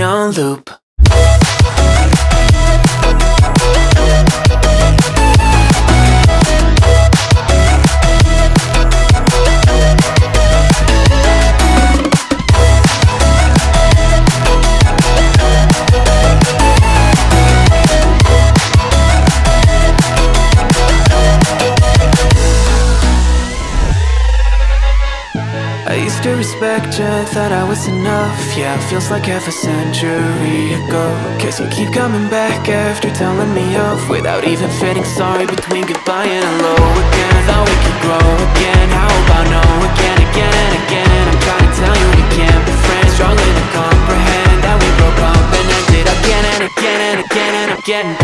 on loop. I used to respect you, thought I was enough. Yeah, it feels like half a century ago. Guess you keep coming back after telling me off, without even feeling sorry between goodbye and hello again. Thought we could grow again, how about no again, again and again. I'm trying to tell you we can't be friends, struggling to comprehend that we broke up and ended again and again and again. And I'm getting